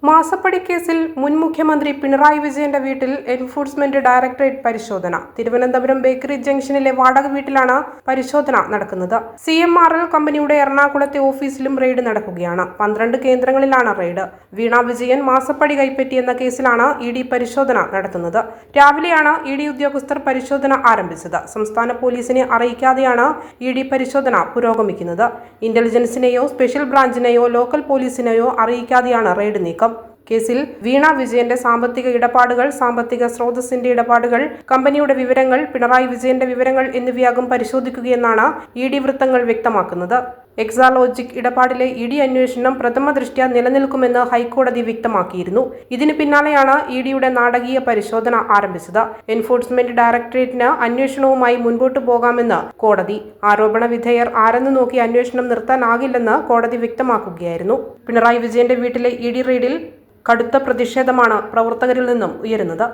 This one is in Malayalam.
മാസപ്പടി കേസിൽ മുൻ മുഖ്യമന്ത്രി പിണറായി വിജയന്റെ വീട്ടിൽ എൻഫോഴ്സ്മെന്റ് ഡയറക്ടറേറ്റ് പരിശോധന. തിരുവനന്തപുരം ബേക്കറി ജംഗ്ഷനിലെ വാടക വീട്ടിലാണ് പരിശോധന നടക്കുന്നത്. CMRL കമ്പനിയുടെ എറണാകുളത്തെ ഓഫീസിലും റെയ്ഡ് നടക്കുകയാണ്. 12 കേന്ദ്രങ്ങളിലാണ് റെയ്ഡ്. വീണ വിജയൻ മാസപ്പടി കൈപ്പറ്റിയെന്ന കേസിലാണ് ED പരിശോധന നടത്തുന്നത്. രാവിലെയാണ് ED ഉദ്യോഗസ്ഥർ പരിശോധന ആരംഭിച്ചത്. സംസ്ഥാന പോലീസിനെ അറിയിക്കാതെയാണ് ED പരിശോധന പുരോഗമിക്കുന്നത്. ഇന്റലിജൻസിനെയോ സ്പെഷ്യൽ ബ്രാഞ്ചിനെയോ ലോക്കൽ പോലീസിനെയോ അറിയിക്കാതെയാണ് റെയ്ഡ് നീക്കം. കേസിൽ വീണ വിജയന്റെ സാമ്പത്തിക ഇടപാടുകൾ, സാമ്പത്തിക സ്രോതസ്സിന്റെ ഇടപാടുകൾ, കമ്പനിയുടെ വിവരങ്ങൾ, പിണറായി വിജയന്റെ വിവരങ്ങൾ എന്നിവയാകും പരിശോധിക്കുകയെന്നാണ് ED വൃത്തങ്ങൾ വ്യക്തമാക്കുന്നത്. എക്സാലോജിക് ഇടപാടിലെ ED അന്വേഷണം പ്രഥമ ദൃഷ്ട്യാ നിലനിൽക്കുമെന്ന് ഹൈക്കോടതി വ്യക്തമാക്കിയിരുന്നു. ഇതിന് പിന്നാലെയാണ് EDയുടെ നാടകീയ പരിശോധന ആരംഭിച്ചത്. എൻഫോഴ്സ്മെന്റ് ഡയറക്ടറേറ്റിന് അന്വേഷണവുമായി മുൻപോട്ടു പോകാമെന്ന് കോടതി. ആരോപണ വിധേയർ ആരെന്ന് നോക്കി അന്വേഷണം നിർത്താനാകില്ലെന്ന് കോടതി വ്യക്തമാക്കുകയായിരുന്നു. പിണറായി വിജയന്റെ വീട്ടിലെ ED റെയ്ഡിൽ കടുത്ത പ്രതിഷേധമാണ് പ്രവർത്തകരിൽ നിന്നും ഉയരുന്നത്.